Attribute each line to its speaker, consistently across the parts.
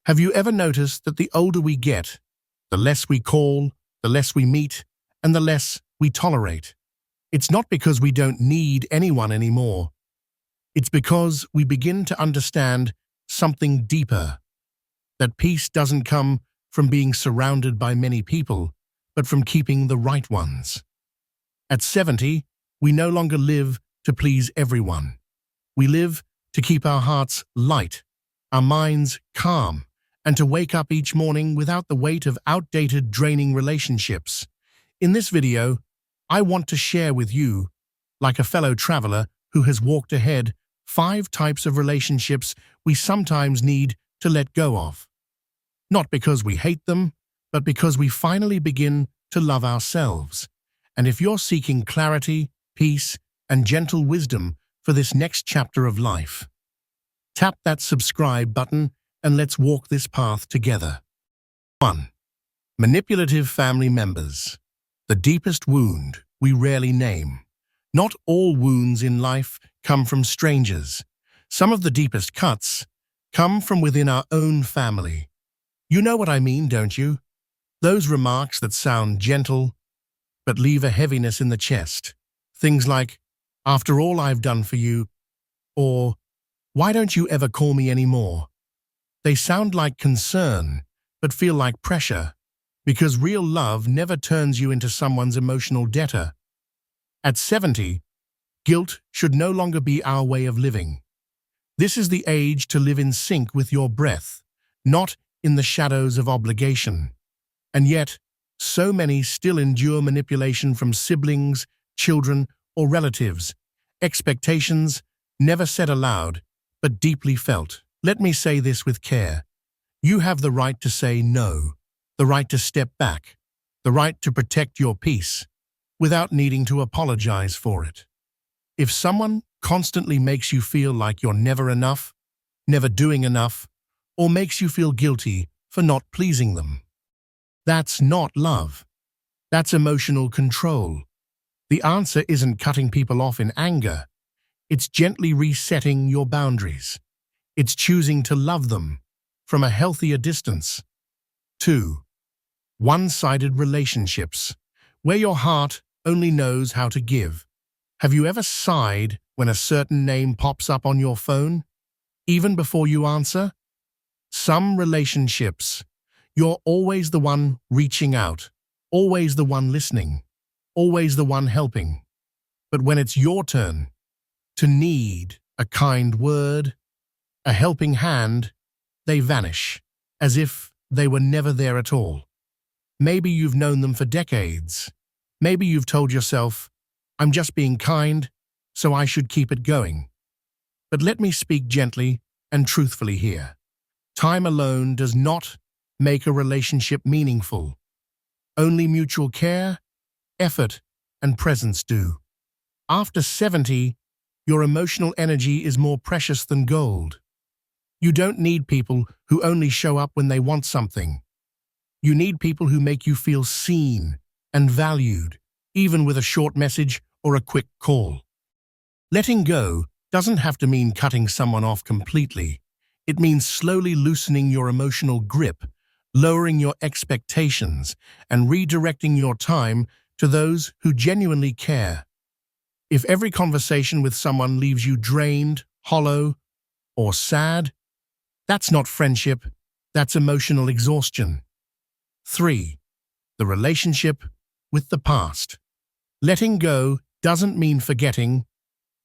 Speaker 1: Have you ever noticed that the older we get, the less we call, the less we meet, and the less we tolerate? It's not because we don't need anyone anymore. It's because we begin to understand something deeper. That peace doesn't come from being surrounded by many people, but from keeping the right ones. At 70, we no longer live to please everyone. We live to keep our hearts light, our minds calm, and to wake up each morning without the weight of outdated, draining relationships. In this video, I want to share with you, like a fellow traveler who has walked ahead, 5 types of relationships we sometimes need to let go of. Not because we hate them, but because we finally begin to love ourselves. And if you're seeking clarity, peace, and gentle wisdom for this next chapter of life, tap that subscribe button and let's walk this path together. 1. Manipulative family members. The deepest wound we rarely name. Not all wounds in life come from strangers. Some of the deepest cuts come from within our own family. You know what I mean, don't you? Those remarks that sound gentle, but leave a heaviness in the chest. Things like, "After all I've done for you," or "Why don't you ever call me anymore?" They sound like concern, but feel like pressure, because real love never turns you into someone's emotional debtor. At 70, guilt should no longer be our way of living. This is the age to live in sync with your breath, not in the shadows of obligation. And yet, so many still endure manipulation from siblings, children, or relatives. Expectations never said aloud, but deeply felt. Let me say this with care. You have the right to say no, the right to step back, the right to protect your peace, without needing to apologize for it. If someone constantly makes you feel like you're never enough, never doing enough, or makes you feel guilty for not pleasing them, that's not love. That's emotional control. The answer isn't cutting people off in anger. It's gently resetting your boundaries. It's choosing to love them from a healthier distance. 2. One-sided relationships, where your heart only knows how to give. Have you ever sighed when a certain name pops up on your phone, even before you answer? Some relationships, you're always the one reaching out, always the one listening, always the one helping. But when it's your turn to need a kind word, a helping hand, they vanish, as if they were never there at all. Maybe you've known them for decades. Maybe you've told yourself, "I'm just being kind, so I should keep it going." But let me speak gently and truthfully here. Time alone does not make a relationship meaningful. Only mutual care, effort, and presence do. After 70, your emotional energy is more precious than gold. You don't need people who only show up when they want something. You need people who make you feel seen and valued, even with a short message or a quick call. Letting go doesn't have to mean cutting someone off completely. It means slowly loosening your emotional grip, lowering your expectations, and redirecting your time to those who genuinely care. If every conversation with someone leaves you drained, hollow, or sad, that's not friendship, that's emotional exhaustion. 3. The relationship with the past. Letting go doesn't mean forgetting.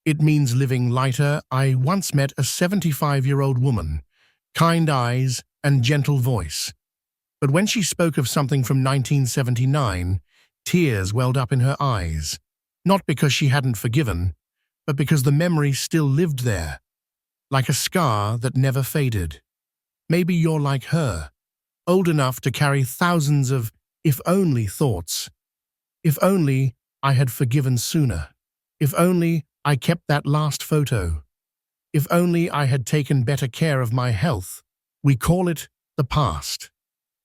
Speaker 1: It means living lighter. I once met a 75-year-old woman, kind eyes and gentle voice. But when she spoke of something from 1979, tears welled up in her eyes, not because she hadn't forgiven, but because the memory still lived there, like a scar that never faded. Maybe you're like her, old enough to carry thousands of if-only thoughts. If only I had forgiven sooner. If only I kept that last photo. If only I had taken better care of my health. We call it the past.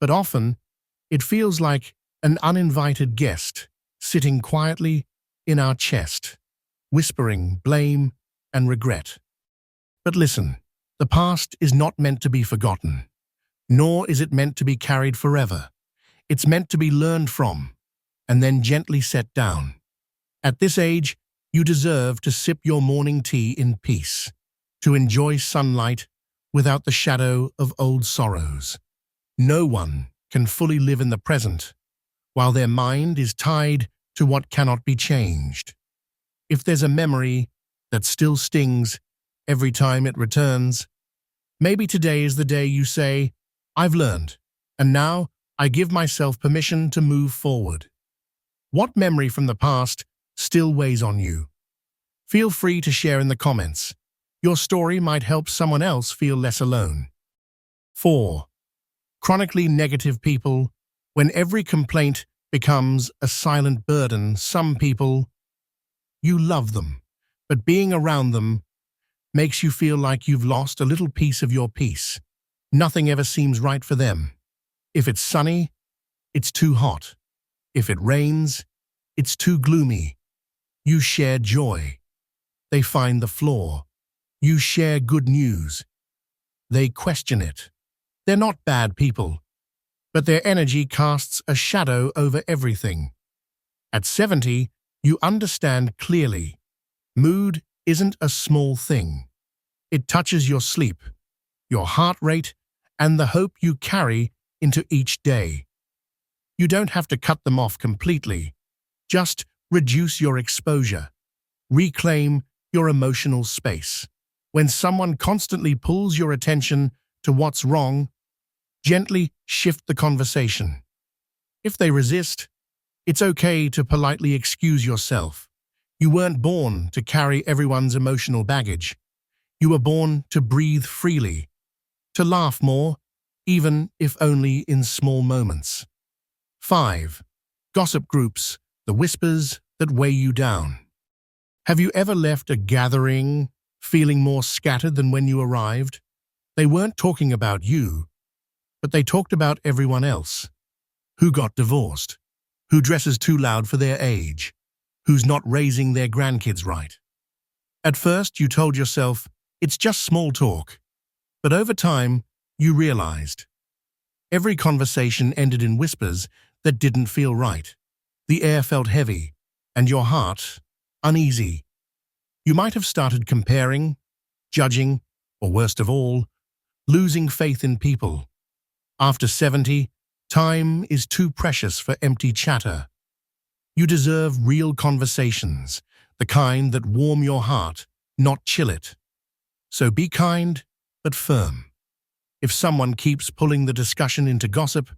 Speaker 1: But often, it feels like an uninvited guest sitting quietly in our chest, whispering blame and regret. But listen, the past is not meant to be forgotten. nor is it meant to be carried forever. It's meant to be learned from, and then gently set down. At this age, you deserve to sip your morning tea in peace, to enjoy sunlight without the shadow of old sorrows. No one can fully live in the present while their mind is tied to what cannot be changed. If there's a memory that still stings every time it returns, maybe today is the day you say, "I've learned, and now I give myself permission to move forward." What memory from the past still weighs on you? Feel free to share in the comments. Your story might help someone else feel less alone. 4. Chronically negative people. When every complaint becomes a silent burden, some people, you love them, but being around them makes you feel like you've lost a little piece of your peace. Nothing ever seems right for them. If it's sunny, it's too hot. If it rains, it's too gloomy. You share joy. They find the flaw. You share good news. They question it. They're not bad people, but their energy casts a shadow over everything. At 70, you understand clearly. Mood isn't a small thing. It touches your sleep, your heart rate, and the hope you carry into each day. You don't have to cut them off completely. Just reduce your exposure. Reclaim your emotional space. When someone constantly pulls your attention to what's wrong, gently shift the conversation. If they resist, it's okay to politely excuse yourself. You weren't born to carry everyone's emotional baggage. You were born to breathe freely, to laugh more, even if only in small moments. 5. Gossip groups, the whispers that weigh you down. Have you ever left a gathering feeling more scattered than when you arrived? They weren't talking about you, but they talked about everyone else. Who got divorced? Who dresses too loud for their age? Who's not raising their grandkids right? At first, you told yourself, it's just small talk. But over time, you realized. Every conversation ended in whispers that didn't feel right. The air felt heavy, and your heart uneasy. You might have started comparing, judging, or worst of all, losing faith in people. After 70, time is too precious for empty chatter. You deserve real conversations, the kind that warm your heart, not chill it. So be kind, but firm. If someone keeps pulling the discussion into gossip,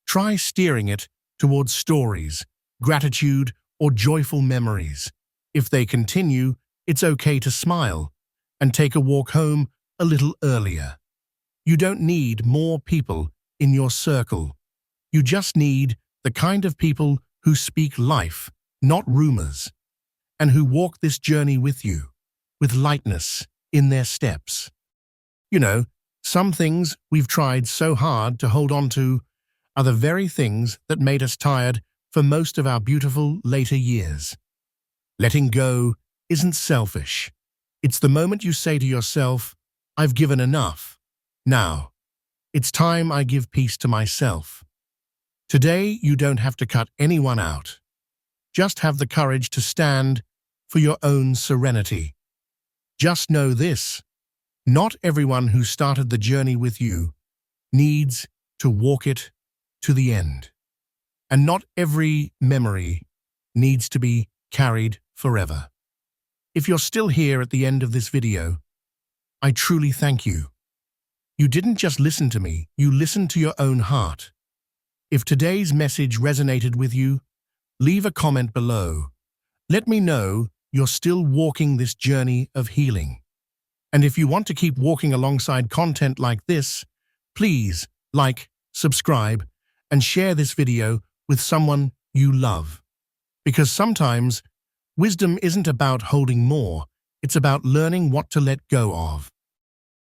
Speaker 1: try steering it towards stories, gratitude, or joyful memories. If they continue, it's okay to smile and take a walk home a little earlier. You don't need more people in your circle. You just need the kind of people who speak life, not rumors, and who walk this journey with you, with lightness in their steps. You know, some things we've tried so hard to hold on to are the very things that made us tired for most of our beautiful later years. Letting go isn't selfish. It's the moment you say to yourself, I've given enough. Now, it's time I give peace to myself. Today, you don't have to cut anyone out. Just have the courage to stand for your own serenity. Just know this, not everyone who started the journey with you needs to walk it to the end. And not every memory needs to be carried forever. If you're still here at the end of this video, I truly thank you. You didn't just listen to me, you listened to your own heart. If today's message resonated with you, leave a comment below. Let me know you're still walking this journey of healing. And if you want to keep walking alongside content like this, please like, subscribe, and share this video with someone you love. Because sometimes, wisdom isn't about holding more, it's about learning what to let go of.